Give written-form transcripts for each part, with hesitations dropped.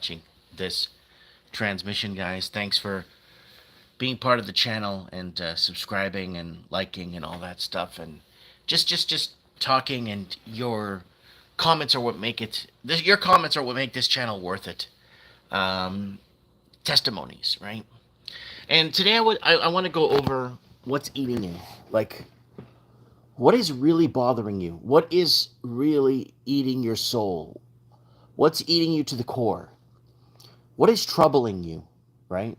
watching this transmission, guys. Thanks for being part of the channel and subscribing and liking and all that stuff, and just talking. And your comments are what make it. Your comments are what make this channel worth it. Testimonies, right? And today I want to go over what's eating you. Like, what is really bothering you? What is really eating your soul? What's eating you to the core? What is troubling you, right?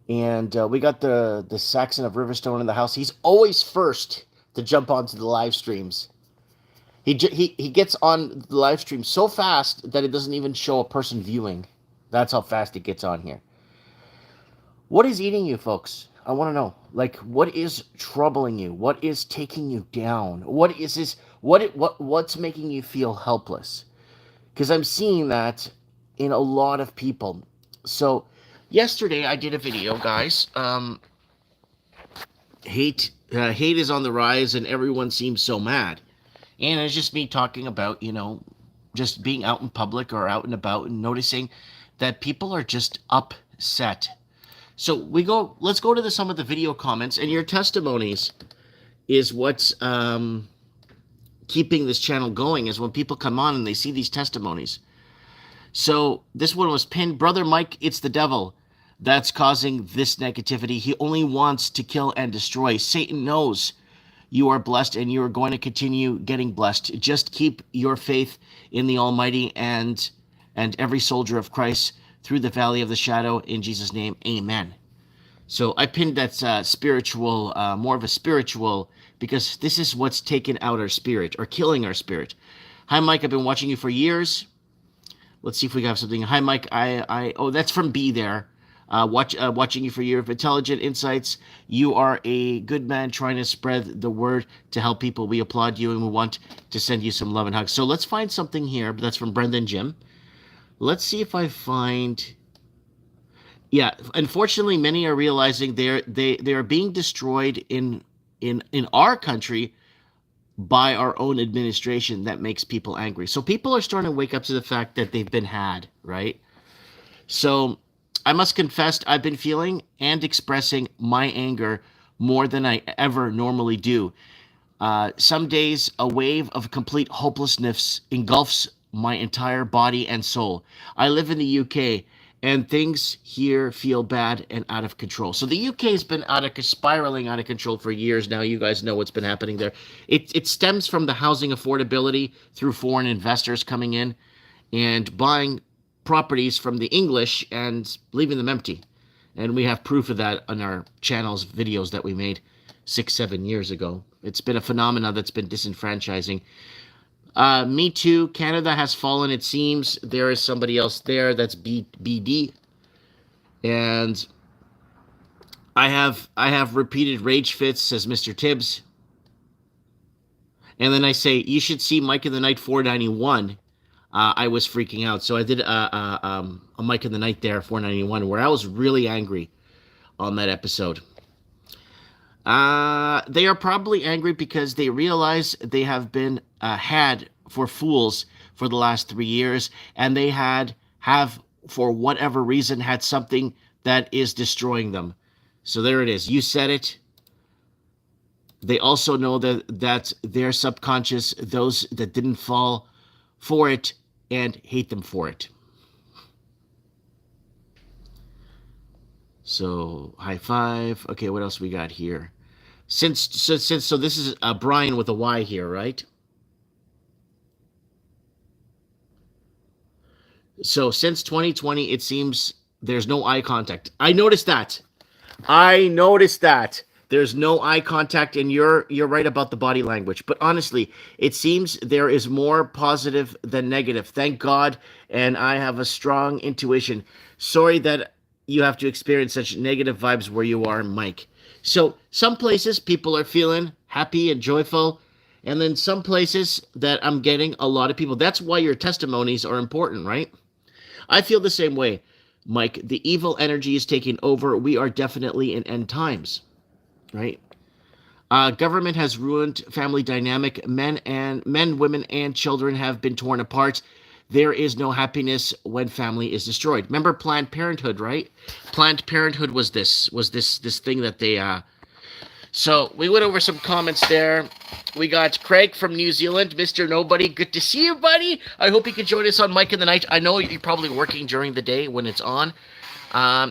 And we got the Saxon of Riverstone in the house. He's always first to jump onto the live streams. He gets on the live stream so fast that it doesn't even show a person viewing. That's how fast it gets on here. What is eating you, folks? I want to know. Like, what is troubling you? What is taking you down? What is this? What's making you feel helpless? Because I'm seeing that in a lot of people. So yesterday I did a video, guys. Hate is on the rise, and everyone seems so mad. And it's just me talking about, just being out in public or out and about and noticing that people are just upset. So let's go to some of the video comments, and your testimonies is what's keeping this channel going, is when people come on and they see these testimonies. So this one was pinned. Brother Mike, it's the devil that's causing this negativity. He only wants to kill and destroy. Satan knows you are blessed, and you are going to continue getting blessed. Just keep your faith in the Almighty and every soldier of Christ through the valley of the shadow. In Jesus' name, amen. So I pinned that spiritual, more of a spiritual, because this is what's taken out our spirit or killing our spirit. Hi, Mike. I've been watching you for years. Let's see if we have something. Hi, Mike. Oh, that's from B there. Watching you for years. Intelligent insights. You are a good man trying to spread the word to help people. We applaud you, and we want to send you some love and hugs. So let's find something here. That's from Brendan Jim. Let's see if I find. Yeah, unfortunately, many are realizing they are being destroyed in our country by our own administration. That makes people angry. So people are starting to wake up to the fact that they've been had, right? So I must confess, I've been feeling and expressing my anger more than I ever normally do. Some days, a wave of complete hopelessness engulfs my entire body and soul. I live in the UK, and things here feel bad and out of control. So the UK has been spiraling out of control for years now. You guys know what's been happening there. It stems from the housing affordability through foreign investors coming in and buying properties from the English and leaving them empty. And we have proof of that on our channel's videos that we made 6-7 years ago. It's been a phenomenon that's been disenfranchising. Me too. Canada has fallen, it seems. There is somebody else there. That's BD. And I have repeated rage fits, says Mr. Tibbs. And then I say, you should see Mike in the Night 491. I was freaking out. So I did a Mike in the Night there, 491, where I was really angry on that episode. They are probably angry because they realize they have been had for fools for the last 3 years, and they have, for whatever reason, had something that is destroying them. So there it is. You said it. They also know that their subconscious, those that didn't fall for it, and hate them for it. So high five. Okay, what else we got here? So this is Brian with a Y here, right? So since 2020, it seems there's no eye contact. I noticed that. There's no eye contact, and you're right about the body language. But honestly, it seems there is more positive than negative. Thank God, and I have a strong intuition. Sorry that you have to experience such negative vibes where you are, Mike. So some places people are feeling happy and joyful, and then some places that I'm getting a lot of people. That's why your testimonies are important, right? I feel the same way, Mike. The evil energy is taking over. We are definitely in end times, right? Government has ruined family dynamic. Men, women, and children have been torn apart. There is no happiness when family is destroyed. Remember Planned Parenthood, right? Planned Parenthood was this thing that they so we went over some comments there. We got Craig from New Zealand, Mr. Nobody. Good to see you, buddy. I hope you can join us on Mike in the Night. I know you're probably working during the day when it's on.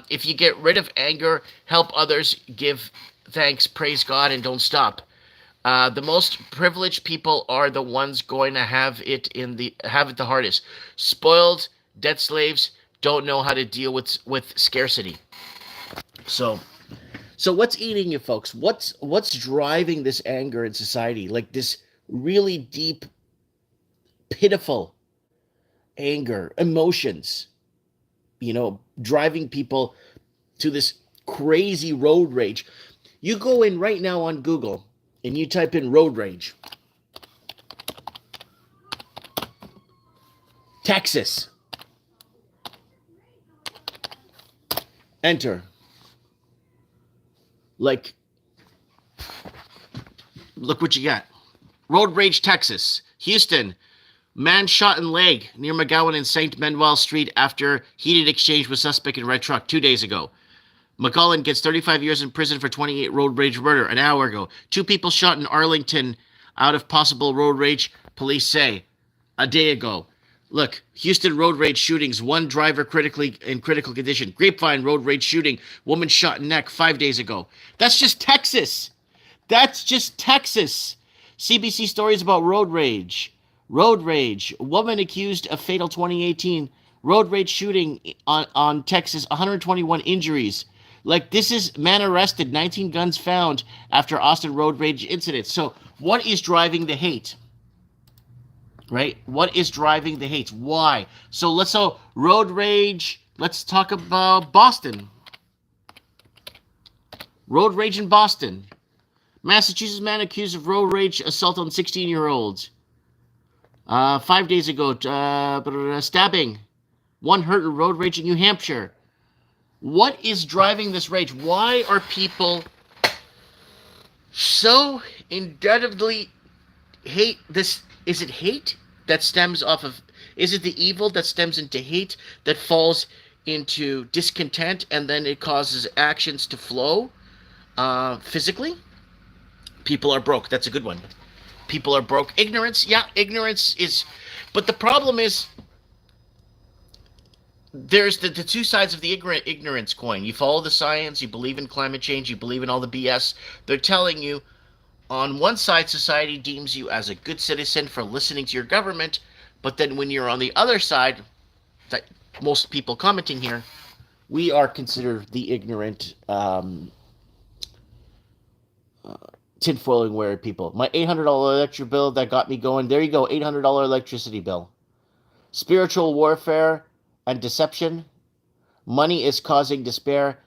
If you get rid of anger, help others, give thanks, praise God, and don't stop. The most privileged people are the ones going to have it the hardest. Spoiled, debt slaves, don't know how to deal with scarcity. So what's eating you, folks? What's driving this anger in society? Like this really deep, pitiful anger, emotions, driving people to this crazy road rage. You go in right now on Google and you type in road rage. Texas. Enter. Like, look what you got. Road rage, Texas. Houston. Man shot in leg near McGowan and St. Manuel Street after heated exchange with suspect in red truck 2 days ago. McCullen gets 35 years in prison for 28 road rage murder an hour ago. 2 people shot in Arlington out of possible road rage, police say, a day ago. Look, Houston road rage shootings, 1 driver in critical condition. Grapevine road rage shooting, woman shot in neck 5 days ago. That's just Texas. That's just Texas. CBC stories about road rage. Road rage, woman accused of fatal 2018 road rage shooting on Texas, 121 injuries. Like, this is man arrested, 19 guns found after Austin road rage incident. So what is driving the hate? Right? What is driving the hate? Why? So road rage, let's talk about Boston. Road rage in Boston. Massachusetts man accused of road rage assault on 16-year-olds. 5 days ago, stabbing. 1 hurt in road rage in New Hampshire. What is driving this rage? Why are people so indebtedly hate this? Is it hate that stems off of, is it the evil that stems into hate that falls into discontent and then it causes actions to flow physically? People are broke. That's a good one. People are broke. Ignorance, yeah, ignorance is, but the problem is there's the 2 sides of the ignorance coin. You follow the science, you believe in climate change, you believe in all the BS. They're telling you, on one side, society deems you as a good citizen for listening to your government, but then when you're on the other side, that most people commenting here, we are considered the ignorant, tinfoiling wearing people. My $800 electric bill that got me going. There you go, $800 electricity bill. Spiritual warfare and deception. Money is causing despair.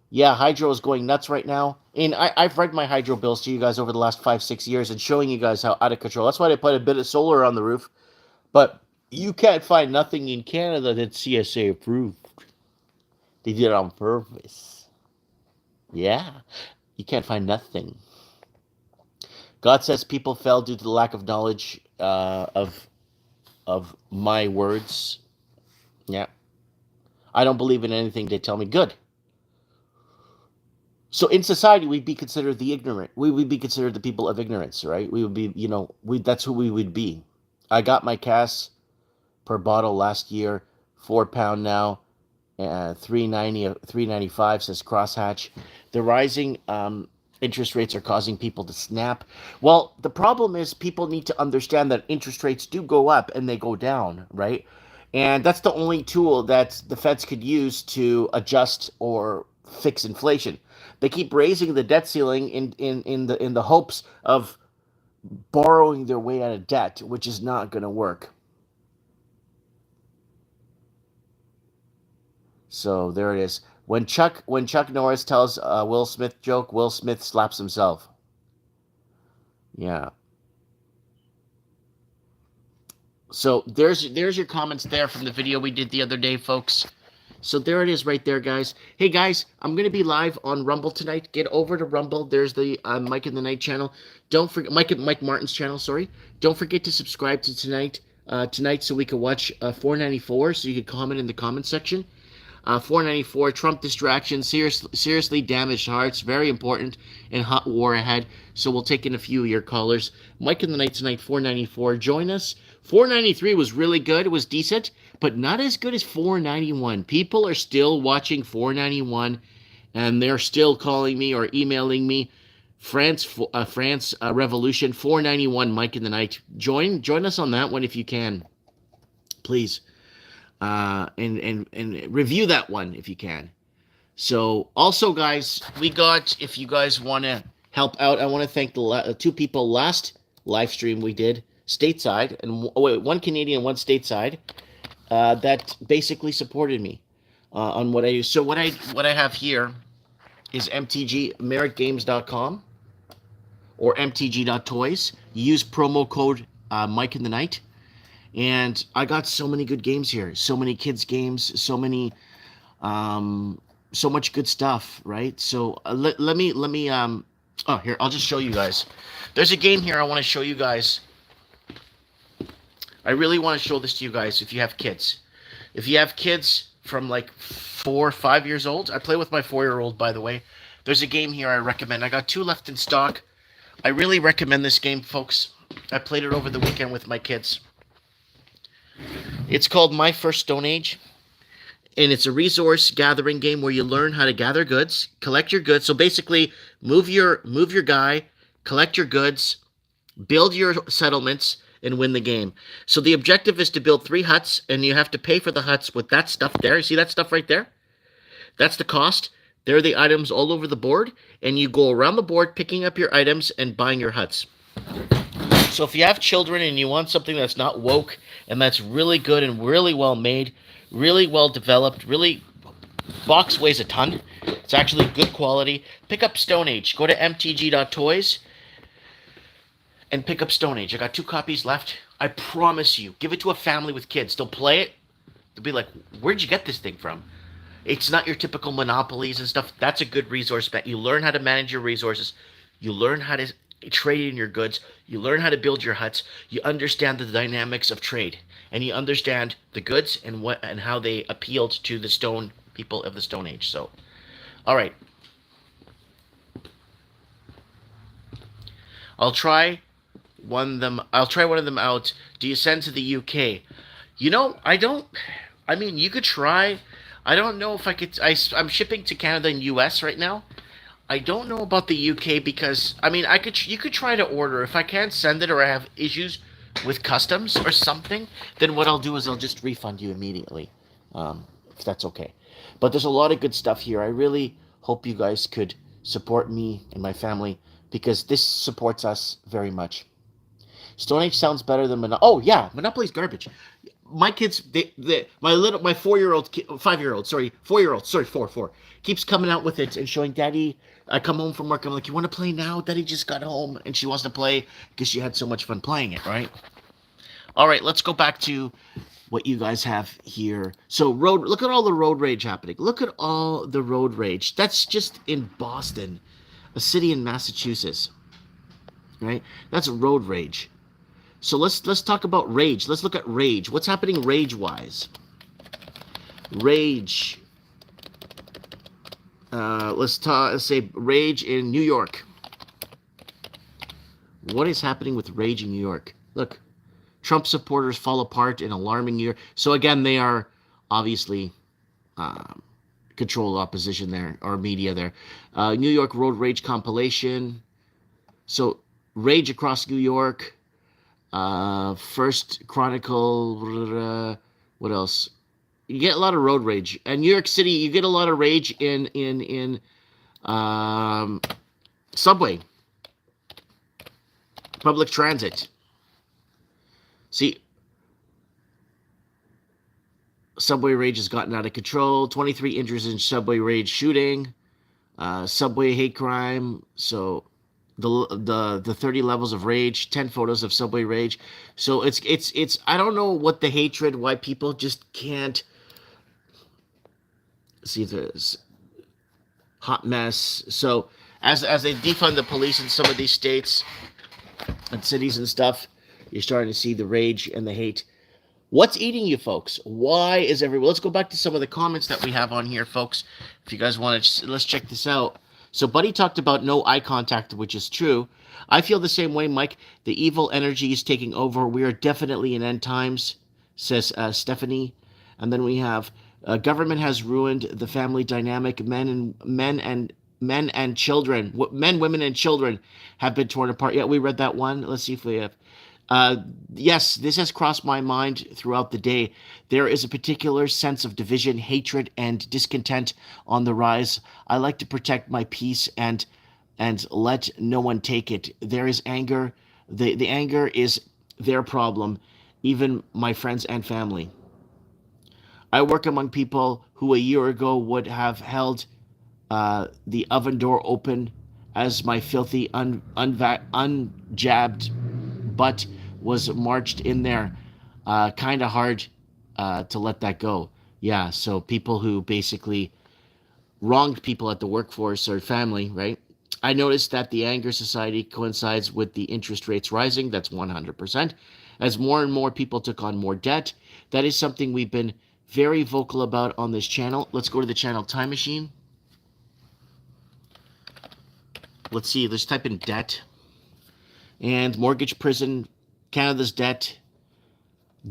Yeah, hydro is going nuts right now. And I've read my hydro bills to you guys over the last 5-6 years and showing you guys how out of control. That's why they put a bit of solar on the roof. But you can't find nothing in Canada that's CSA approved. They did it on purpose. Yeah, you can't find nothing. God says people fell due to the lack of knowledge of my words. Yeah. I don't believe in anything they tell me. Good. So in society, we'd be considered the ignorant. We would be considered the people of ignorance, right? We would be, that's who we would be. I got my cash per bottle last year, £4 now, $3.90, $3.95 says crosshatch. The rising interest rates are causing people to snap. Well, the problem is people need to understand that interest rates do go up and they go down, right? And that's the only tool that the feds could use to adjust or fix inflation. They keep raising the debt ceiling in the hopes of borrowing their way out of debt, which is not going to work. So there it is. When Chuck Norris tells a Will Smith joke, Will Smith slaps himself. Yeah. So there's your comments there from the video we did the other day, folks. So there it is right there, guys. Hey, guys, I'm going to be live on Rumble tonight. Get over to Rumble. There's the Mike in the Night channel. Don't forget, Mike Martin's channel, sorry. Don't forget to subscribe to tonight. tonight so we could watch 494. So you could comment in the comment section. 494, Trump distraction, seriously damaged hearts, very important in hot war ahead. So we'll take in a few of your callers. Mike in the night tonight, 494. Join us. 493 was really good. It was decent, but not as good as 491. People are still watching 491, and they're still calling me or emailing me. France Revolution 491. Mike in the night. Join us on that one if you can, please. And review that one if you can. So also, guys, we got, if you guys want to help out, I want to thank the two people last live stream we did stateside, and one Canadian, one stateside, that basically supported me on what I do. So what I have here is mtgmeritgames.com or mtg.toys. You use promo code Mike in the Night. And I got so many good games here, so many kids games, so much good stuff, right? So let me oh, here, I'll just show you guys. There's a game here I want to show you guys. I really want to show this to you guys if you have kids. If you have kids from like 4 or 5 years old, I play with my 4-year-old, by the way. There's a game here I recommend. I got 2 left in stock. I really recommend this game, folks. I played it over the weekend with my kids. It's called My First Stone Age, and it's a resource gathering game where you learn how to gather goods, collect your goods. So basically, move your guy, collect your goods, build your settlements, and win the game. So the objective is to build 3 huts, and you have to pay for the huts with that stuff there. You see that stuff right there? That's the cost. There are the items all over the board, and you go around the board picking up your items and buying your huts. So if you have children and you want something that's not woke and that's really good and really well made, really well developed, really box weighs a ton, it's actually good quality, pick up Stone Age. Go to mtg.toys and pick up Stone Age. I got 2 copies left. I promise you, give it to a family with kids. They'll play it. They'll be like, where'd you get this thing from? It's not your typical monopolies and stuff. That's a good resource bet. You learn how to manage your resources. You learn how to trade in your goods. You learn how to build your huts. You understand the dynamics of trade, and you understand the goods and how they appealed to the stone people of the Stone Age. So, all right, I'll try one of them out. Do you send to the UK? You know, I mean, you could try. I don't know if I could. I'm shipping to Canada and US right now. I don't know about the UK because, I mean, you could try to order. If I can't send it or I have issues with customs or something, then what I'll do is I'll just refund you immediately, if that's okay. But there's a lot of good stuff here. I really hope you guys could support me and my family because this supports us very much. Stone Age sounds better than Monopoly. Oh yeah, Monopoly's garbage. My kids, my 4 keeps coming out with it and showing Daddy. I come home from work. I'm like, you want to play now? Daddy just got home, and she wants to play because she had so much fun playing it, right? All right, let's go back to what you guys have here. So look at all the road rage happening. Look at all the road rage. That's just in Boston, a city in Massachusetts, right? That's road rage. So let's talk about rage. Let's look at rage. What's happening rage-wise? Rage. Let's say rage in New York. What is happening with rage in New York? Look, Trump supporters fall apart in alarming New York. So again, they are obviously control opposition there, or media there. New York road rage compilation. So rage across New York. First Chronicle. What else? You get a lot of road rage. And New York City, you get a lot of rage in subway, public transit. See, subway rage has gotten out of control. 23 injuries in subway rage shooting, subway hate crime. So the 30 levels of rage, 10 photos of subway rage. So it's I don't know what the hatred, why people just can't see this hot mess. So as they defund the police in some of these states and cities and stuff, you're starting to see the rage and the hate. What's eating you, folks? Why is everyone? Let's go back to some of the comments that we have on here, folks. If you guys want to, let's check this out. So, Buddy talked about no eye contact, which is true. I feel the same way, Mike. The evil energy is taking over. We are definitely in end times, says Stephanie. And then we have government has ruined the family dynamic. Men and children, men, women, and children have been torn apart. Yeah, we read that one. Let's see if we have. Yes, this has crossed my mind throughout the day. There is a particular sense of division, hatred, and discontent on the rise. I like to protect my peace and let no one take it. There is anger. The anger is their problem, even my friends and family. I work among people who a year ago would have held the oven door open as my filthy, unjabbed butt was marched in there. Kind of hard to let that go. Yeah, so people who basically wronged people at the workforce or family, right? I noticed that the anger society coincides with the interest rates rising. That's 100%. As more and more people took on more debt, that is something we've been very vocal about on this channel. Let's go to the channel Time Machine. Let's see, let's type in debt. And mortgage prison, Canada's debt.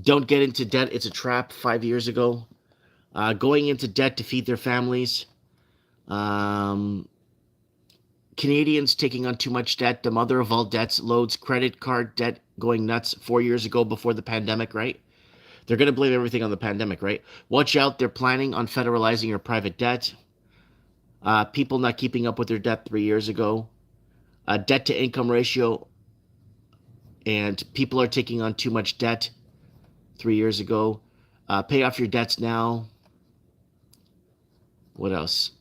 Don't get into debt. It's a trap 5 years ago. Going into debt to feed their families. Canadians taking on too much debt. The mother of all debts. Loads. Credit card debt going nuts 4 years ago before the pandemic, right? They're going to blame everything on the pandemic, right? Watch out. They're planning on federalizing your private debt. People not keeping up with their debt 3 years ago. Debt to income ratio. And people are taking on too much debt 3 years ago. Pay off your debts now. What else?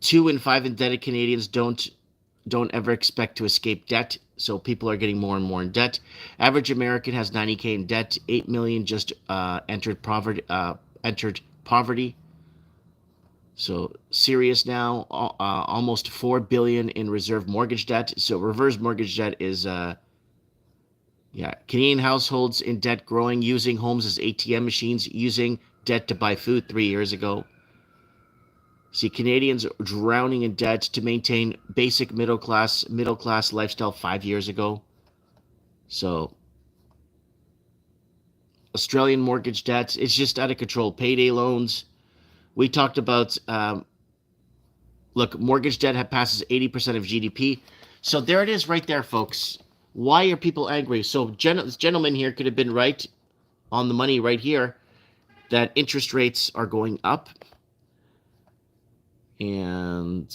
2 in 5 indebted Canadians don't ever expect to escape debt. So people are getting more and more in debt. Average American has 90K in debt. 8 million just entered poverty. So serious now. Almost 4 billion in reserve mortgage debt. So reverse mortgage debt is Canadian households in debt growing, using homes as ATM machines, using debt to buy food 3 years ago. See, Canadians drowning in debt to maintain basic middle class lifestyle 5 years ago. So Australian mortgage debt, it's just out of control. Payday loans. We talked about, look, mortgage debt passes 80% of GDP. So there it is right there, folks. Why are people angry? So this gentleman here could have been right on the money right here that interest rates are going up. And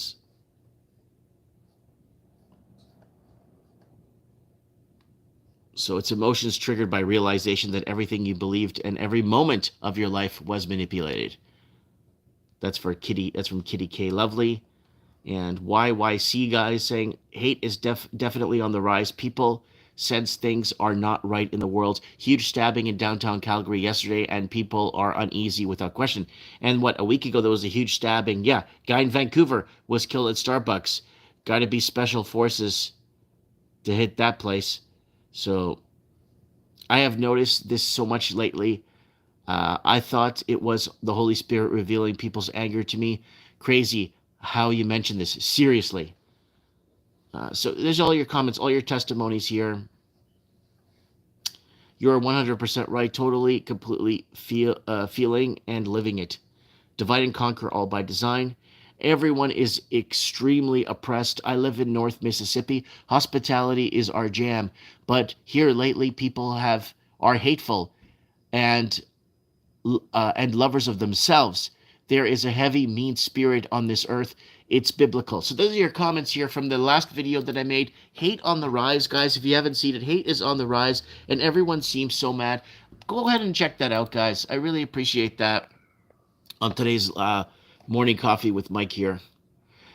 so it's emotions triggered by realization that everything you believed and every moment of your life was manipulated. That's for Kitty. That's from Kitty K. Lovely. And YYC guys saying hate is definitely on the rise. People sense things are not right in the world. Huge stabbing in downtown Calgary yesterday, and people are uneasy without question. And what, a week ago there was a huge stabbing. Yeah, guy in Vancouver was killed at Starbucks. Got to be special forces to hit that place. So I have noticed this so much lately. I thought it was the Holy Spirit revealing people's anger to me. Crazy how you mentioned this. Seriously. So there's all your comments, all your testimonies here. You're 100% right. Totally, completely feeling and living it. Divide and conquer, all by design. Everyone is extremely oppressed. I live in North Mississippi. Hospitality is our jam. But here lately, people are hateful and lovers of themselves. There is a heavy, mean spirit on this earth. It's biblical. So those are your comments here from the last video that I made. Hate on the rise, guys. If you haven't seen it, hate is on the rise, and everyone seems so mad. Go ahead and check that out, guys. I really appreciate that on today's morning coffee with Mike here.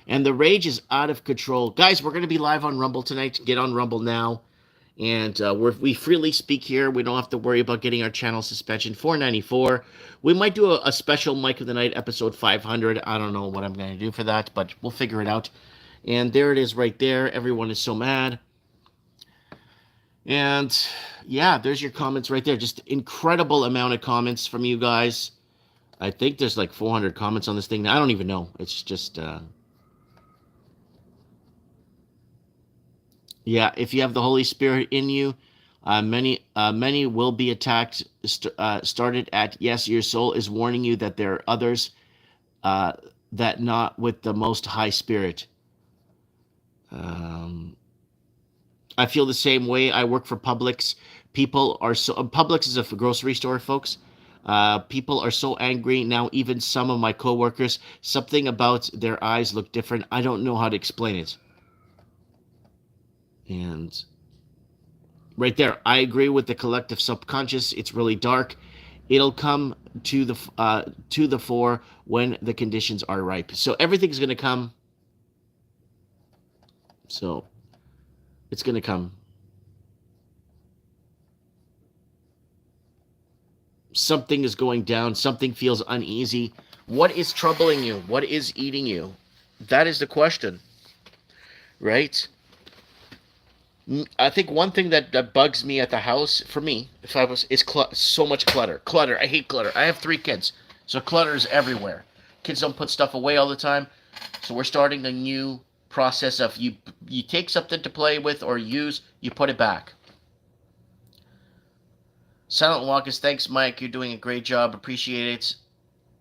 And the rage is out of control. Guys, we're going to be live on Rumble tonight. Get on Rumble now. And we freely speak here. We don't have to worry about getting our channel suspension. $4.94. We might do a special Mike of the Night episode 500. I don't know what I'm going to do for that, but we'll figure it out. And there it is right there. Everyone is so mad. And yeah, there's your comments right there. Just incredible amount of comments from you guys. I think there's like 400 comments on this thing. I don't even know. It's just, yeah, if you have the Holy Spirit in you, many will be attacked. Started at, yes, your soul is warning you that there are others uh, that not with the most high spirit. Um, I feel the same way. I work for Publix. People are so Publix is a grocery store, folks. People are so angry now. Even some of my coworkers, something about their eyes look different. I don't know how to explain it. And right there, I agree with the collective subconscious. It's really dark. It'll come to the fore when the conditions are ripe. So everything's going to come. So it's going to come. Something is going down. Something feels uneasy. What is troubling you? What is eating you? That is the question, right? I think one thing that bugs me at the house, for me, if I was, is so much clutter. Clutter. I hate clutter. I have 3 kids, so clutter is everywhere. Kids don't put stuff away all the time, so we're starting a new process of you take something to play with or use, you put it back. Silent Walkers, thanks, Mike. You're doing a great job. Appreciate it.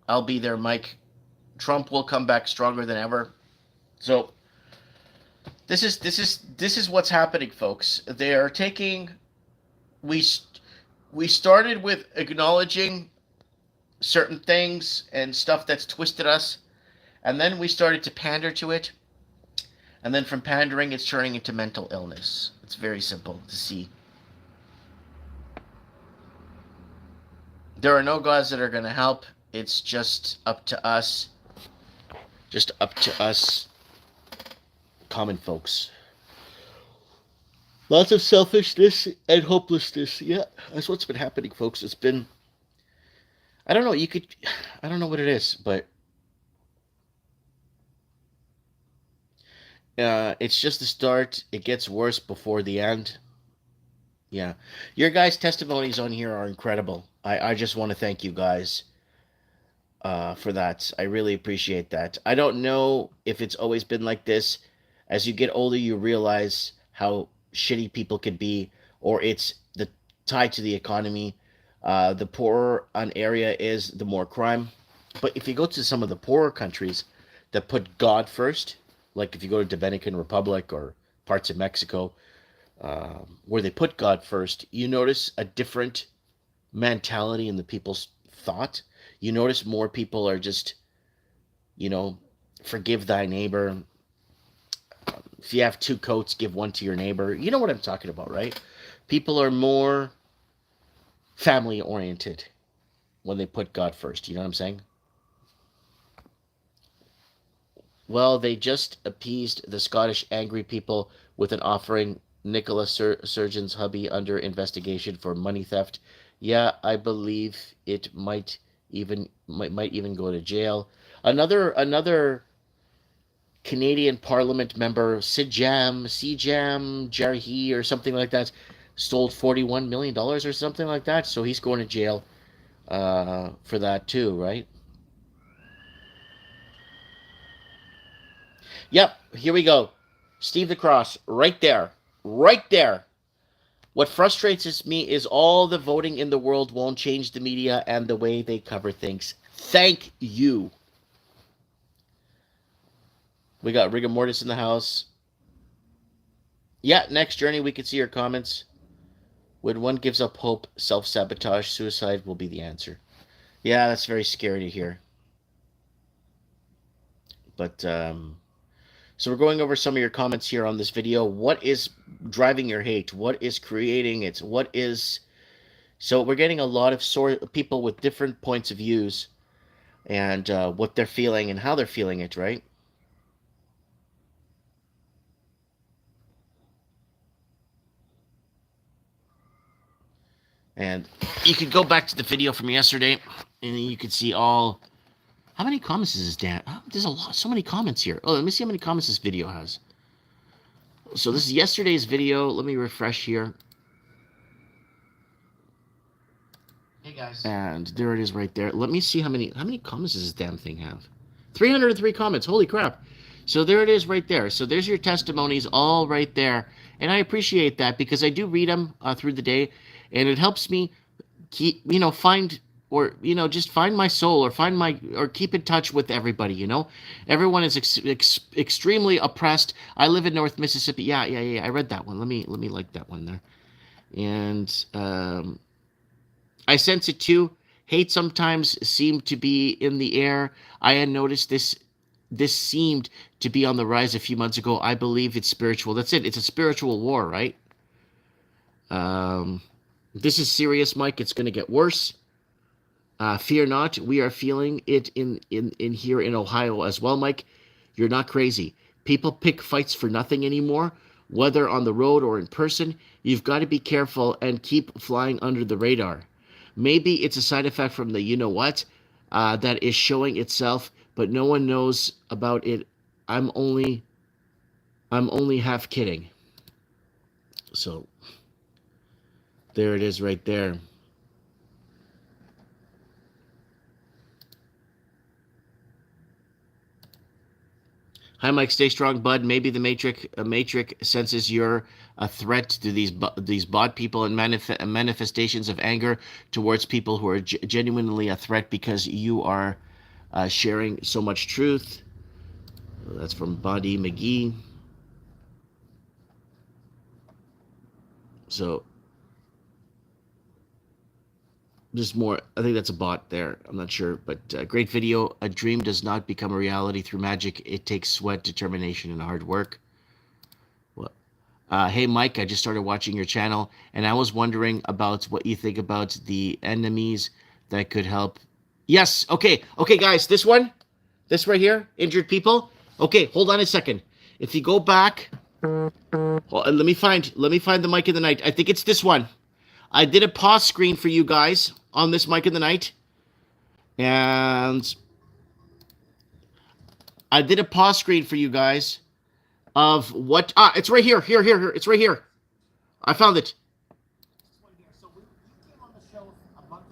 I'll be there, Mike. Trump will come back stronger than ever. So this is what's happening, folks. They are taking. We started with acknowledging certain things and stuff that's twisted us, and then we started to pander to it, and then from pandering, it's turning into mental illness. It's very simple to see. There are no gods that are going to help. It's just up to us. Just up to us, common folks. Lots of selfishness and hopelessness. Yeah, that's what's been happening, folks. It's been, I don't know, I don't know what it is, but it's just the start. It gets worse before the end. Yeah. Your guys' testimonies on here are incredible. I just want to thank you guys for that. I really appreciate that. I don't know if it's always been like this. As you get older, you realize how shitty people can be, or it's the tied to the economy. The poorer an area is, the more crime. But if you go to some of the poorer countries that put God first, like if you go to Dominican Republic or parts of Mexico, where they put God first, you notice a different mentality in the people's thought. You notice more people are just, forgive thy neighbor. If you have 2 coats, give one to your neighbor. You know what I'm talking about, right? People are more family oriented when they put God first. You know what I'm saying? Well, they just appeased the Scottish angry people with an offering. Nicola Sturgeon's hubby under investigation for money theft. Yeah, I believe it might even go to jail. Another Canadian Parliament member, Sijam Jarhi or something like that, stole $41 million or something like that. So he's going to jail for that too, right? Yep, here we go. Steve the Cross, right there. Right there. What frustrates me is all the voting in the world won't change the media and the way they cover things. Thank you. We got Rigor Mortis in the house. Yeah, next journey we could see your comments. When one gives up hope, self-sabotage, suicide will be the answer. Yeah, that's very scary to hear. But, so we're going over some of your comments here on this video. What is driving your hate? What is creating it? What is... So we're getting a lot of people with different points of views and what they're feeling and how they're feeling it, right? And you could go back to the video from yesterday and you could see all... How many comments is this, Dan? Oh, there's so many comments here. Oh, let me see how many comments this video has. So this is yesterday's video. Let me refresh here. And there it is right there. Let me see how many comments does this damn thing have. 303 comments. Holy crap. So there it is right there. So there's your testimonies all right there. And I appreciate that because I do read them through the day, and it helps me keep, find, or, just find my soul, or keep in touch with everybody. Everyone is extremely oppressed. I live in North Mississippi. Yeah. I read that one. Let me like that one there. And I sense it too. Hate sometimes seemed to be in the air. I had noticed this seemed to be on the rise a few months ago. I believe it's spiritual. That's it. It's a spiritual war, right? This is serious, Mike. It's going to get worse. Fear not. We are feeling it in here in Ohio as well, Mike. You're not crazy. People pick fights for nothing anymore, whether on the road or in person. You've got to be careful and keep flying under the radar. Maybe it's a side effect from the you-know-what that is showing itself, but no one knows about it. I'm only half kidding. So there it is right there. Hi, Mike. Stay strong, bud. Maybe the Matrix senses you're a threat to these bot people and manifestations of anger towards people who are genuinely a threat because you are sharing so much truth. That's from Buddy McGee. So there's more. I think that's a bot there. I'm not sure, but great video. A dream does not become a reality through magic. It takes sweat, determination, and hard work. Well, hey, Mike, I just started watching your channel, and I was wondering about what you think about the enemies that could help. Yes. Okay, guys. This right here, injured people. Okay, hold on a second. If you go back, let me find the mic in the night. I think it's this one. I did a pause screen for you guys on this mic in the night. And I did a pause screen for you guys of what... it's right here. Here. It's right here. I found it.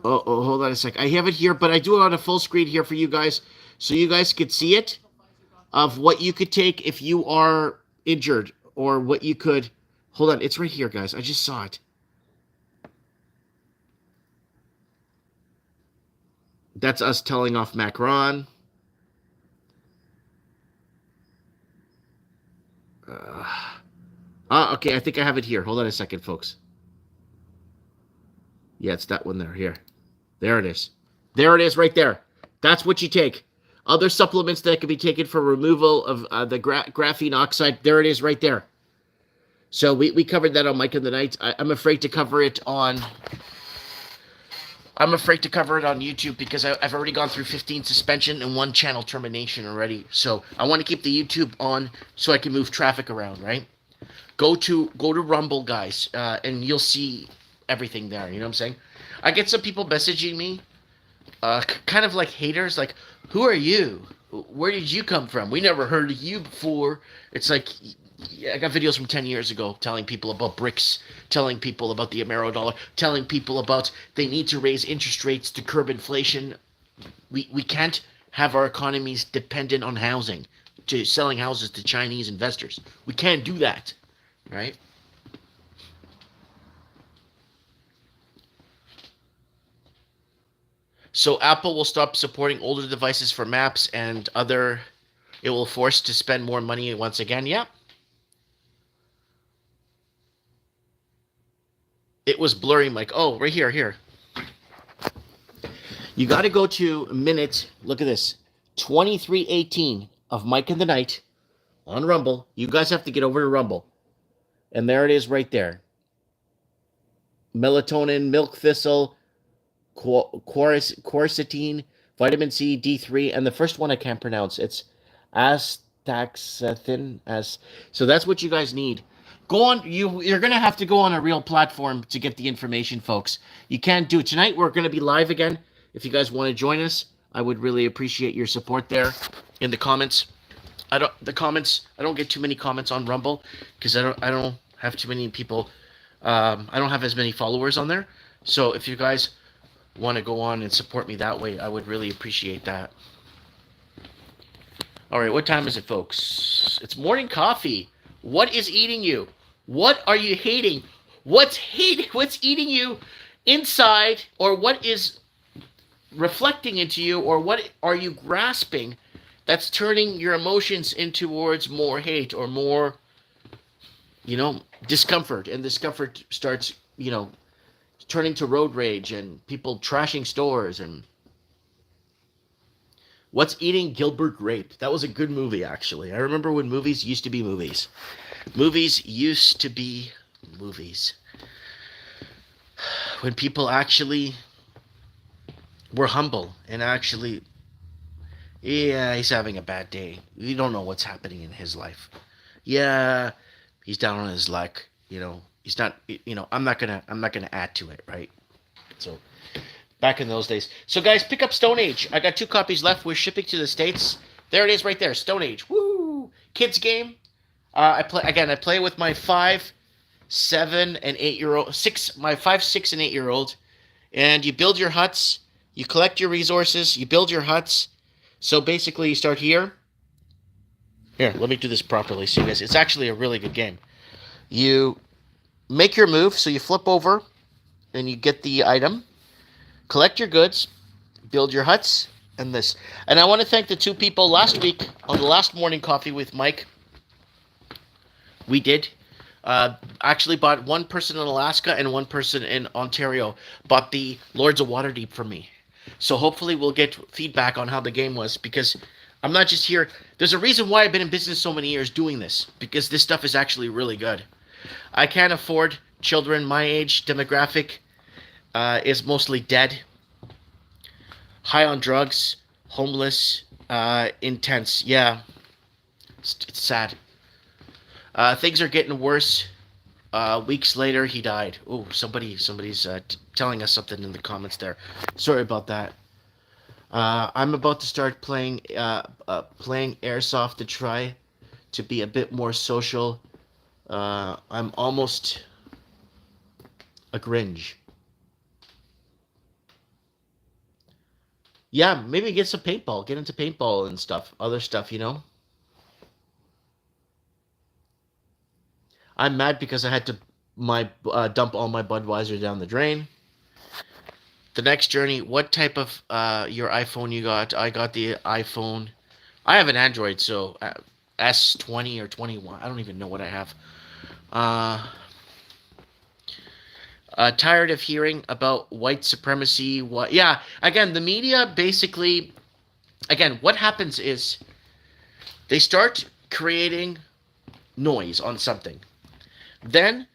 Oh, hold on a sec. I have it here, but I do it on a full screen here for you guys. So you guys could see it of what you could take if you are injured or what you could... Hold on. It's right here, guys. I just saw it. That's us telling off Macron. Okay, I think I have it here. Hold on a second, folks. Yeah, it's that one there. Here. There it is. There it is right there. That's what you take. Other supplements that can be taken for removal of the graphene oxide. There it is right there. So we covered that on Mike in the Night. I'm afraid to cover it on... YouTube because I've already gone through 15 suspension and 1 channel termination already. So I want to keep the YouTube on so I can move traffic around, right? Go to Rumble, guys, and you'll see everything there. You know what I'm saying? I get some people messaging me, kind of like haters, like, who are you? Where did you come from? We never heard of you before. It's like... I got videos from 10 years ago telling people about BRICS, telling people about the Amero dollar, telling people about they need to raise interest rates to curb inflation. We can't have our economies dependent on housing, to selling houses to Chinese investors. We can't do that, right? So Apple will stop supporting older devices for maps and other... It will force to spend more money once again. Yeah. It was blurry, Mike. Oh, right here. You got to go to minute. Look at this. 23:18 of Mike in the Night on Rumble. You guys have to get over to Rumble. And there it is right there. Melatonin, milk thistle, quercetin, vitamin C, D3, and the first one I can't pronounce. It's astaxanthin. So that's what you guys need. Go on. You're going to have to go on a real platform to get the information, folks. You can't do it. Tonight we're going to be live again. If you guys want to join us, I would really appreciate your support there in the comments. I don't get too many comments on Rumble because I don't have too many people. I don't have as many followers on there. So if you guys want to go on and support me that way, I would really appreciate that. All right, what time is it, folks? It's morning coffee. What is eating you? What are you hating? What's eating you inside, or what is reflecting into you, or what are you grasping that's turning your emotions into towards more hate or more, discomfort, and discomfort starts, turning to road rage and people trashing stores. And what's eating Gilbert Grape? That was a good movie, actually. I remember when movies used to be movies. Movies used to be movies. When people actually were humble and actually, yeah, he's having a bad day. You don't know what's happening in his life. Yeah, he's down on his luck. He's not. I'm not gonna add to it, right? So, back in those days. So, guys, pick up Stone Age. I got 2 copies left. We're shipping to the States. There it is, right there. Stone Age. Woo! Kids game. I play with my 5, 7, and 8-year-old. My 5, 6, and 8-year-old, and you build your huts. You collect your resources. You build your huts. So basically, you start here. Here, let me do this properly, so you guys. It's actually a really good game. You make your move, so you flip over, and you get the item. Collect your goods, build your huts, and this. And I want to thank the 2 people last week on the last morning coffee with Mike. We did. Actually bought one person in Alaska and one person in Ontario bought the Lords of Waterdeep for me. So hopefully we'll get feedback on how the game was, because I'm not just here. There's a reason why I've been in business so many years doing this, because this stuff is actually really good. I can't afford children. My age demographic is mostly dead, high on drugs, homeless, intense. Yeah, it's sad. Things are getting worse. Weeks later, he died. Oh, somebody's telling us something in the comments there. Sorry about that. I'm about to start playing airsoft to try to be a bit more social. I'm almost a Grinch. Yeah, maybe get some paintball. Get into paintball and stuff. Other stuff, I'm mad because I had to dump all my Budweiser down the drain. The next journey, what type of your iPhone you got? I got the iPhone. I have an Android, so S20 or 21. I don't even know what I have. Tired of hearing about white supremacy. Yeah, again, the media basically, what happens is they start creating noise on something. Then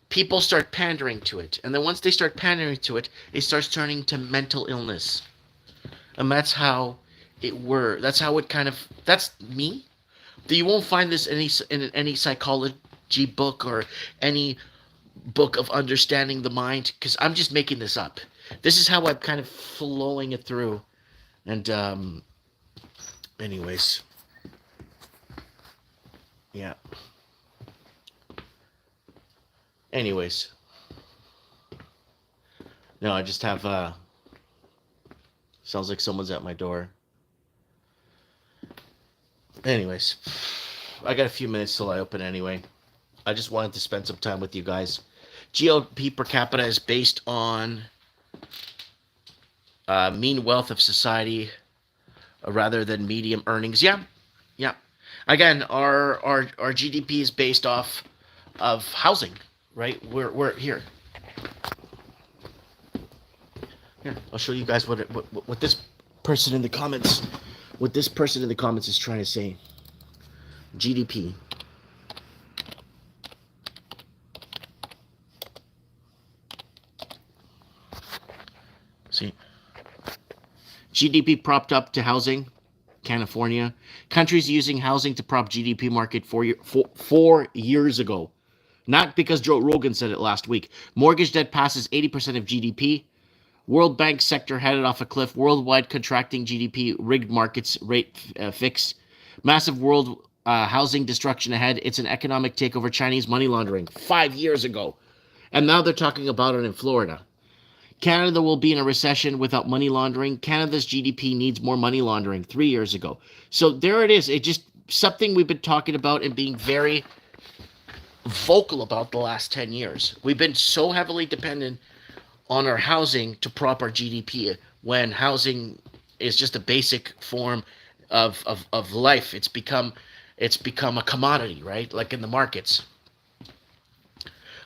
people start pandering to it. And then once they start pandering to it, it starts turning to mental illness. And that's how it works. That's how it kind of, that's me. You won't find this in any psychology book or any book of understanding the mind, because I'm just making this up. This is how I'm kind of flowing it through. And anyways. Yeah. Anyways. No, I just have sounds like someone's at my door. Anyways, I got a few minutes till I open anyway. I just wanted to spend some time with you guys. GOP per capita is based on mean wealth of society rather than median earnings. Yeah. Again, our GDP is based off of housing, right? We're here. Here, I'll show you guys what this person in the comments is trying to say. GDP. See, GDP propped up to housing. California. Countries using housing to prop GDP market 4 years ago. Not because Joe Rogan said it last week. Mortgage debt passes 80% of GDP. World Bank sector headed off a cliff. Worldwide contracting GDP. Rigged markets rate fixed. Massive world housing destruction ahead. It's an economic takeover. Chinese money laundering 5 years ago. And now they're talking about it in Florida. Canada will be in a recession without money laundering. Canada's GDP needs more money laundering 3 years ago. So there it is. It just something we've been talking about and being very vocal about the last 10 years. We've been so heavily dependent on our housing to prop our GDP when housing is just a basic form of life. It's become a commodity, right? Like in the markets.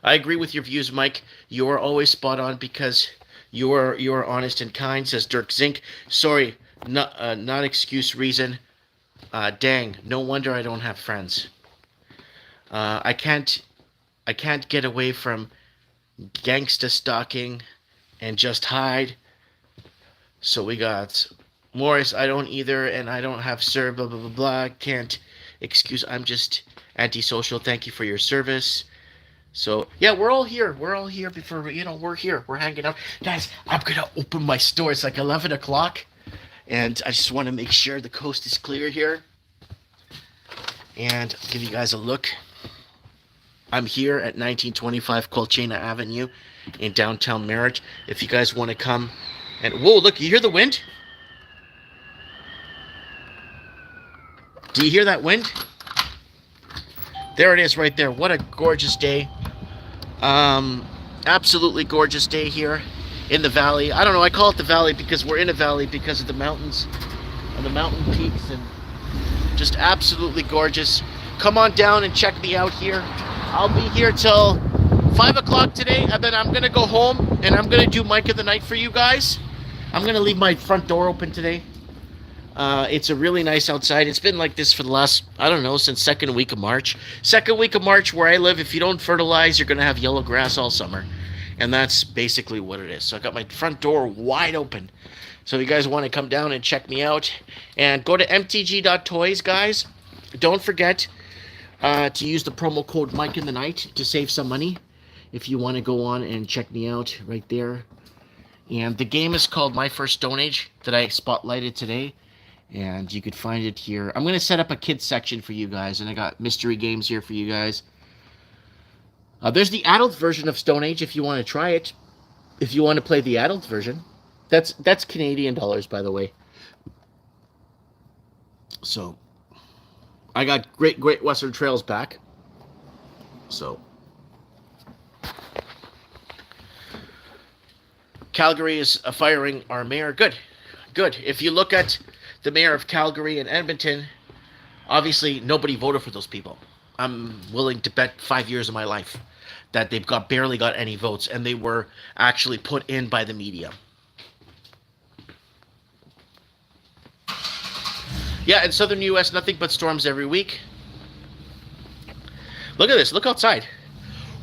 I agree with your views, Mike. You are always spot on because you are honest and kind, says Dirk Zink. Sorry, not excuse, reason. Dang, no wonder I don't have friends. I can't get away from gangsta stalking and just hide. So we got Morris, I don't either, and I don't have sir, blah, blah, blah, blah. Can't excuse, I'm just antisocial. Thank you for your service. So, yeah, we're all here. We're all here before, we're here. We're hanging out. Guys, I'm going to open my store. It's like 11 o'clock, and I just want to make sure the coast is clear here. And I'll give you guys a look. I'm here at 1925 Colchena Avenue in downtown Merritt. If you guys want to come and... Whoa, look, you hear the wind? Do you hear that wind? There it is right there. What a gorgeous day. Absolutely gorgeous day here in the valley. I don't know, I call it the valley because we're in a valley because of the mountains and the mountain peaks, and just absolutely gorgeous. Come on down and check me out here. I'll be here till 5 o'clock today, and then I'm going to go home and I'm going to do Mike of the Night for you guys. I'm going to leave my front door open today. It's a really nice outside. It's been like this for the last, I don't know, since second week of March. Second week of March where I live, if you don't fertilize, you're going to have yellow grass all summer. And that's basically what it is. So I got my front door wide open. So if you guys want to come down and check me out, and go to mtg.toys, guys. Don't forget to use the promo code Mike in the Night to save some money. If you want to go on and check me out right there. And the game is called My First Stone Age that I spotlighted today. And you could find it here. I'm going to set up a kids section for you guys. And I got mystery games here for you guys. There's the adult version of Stone Age if you want to try it. If you want to play the adult version. That's Canadian dollars, by the way. So, I got Great Western Trails back. So, Calgary is firing our mayor. Good. If you look at the mayor of Calgary and Edmonton, obviously nobody voted for those people. I'm willing to bet 5 years of my life that they've barely got any votes, and they were actually put in by the media. Yeah, in southern U.S., nothing but storms every week. Look at this. Look outside.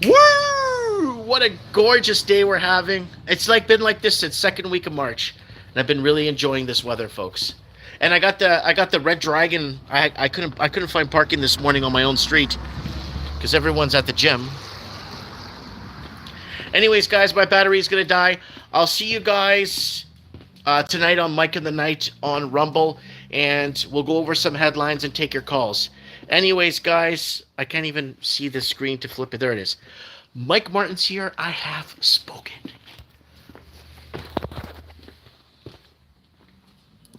Woo! What a gorgeous day we're having. It's been like this since second week of March, and I've been really enjoying this weather, folks. And I got the Red Dragon. I couldn't find parking this morning on my own street because everyone's at the gym. Anyways, guys, my battery is gonna die. I'll see you guys tonight on Mike in the Night on Rumble, and we'll go over some headlines and take your calls. Anyways, guys, I can't even see the screen to flip it. There it is. Mike Martin's here. I have spoken.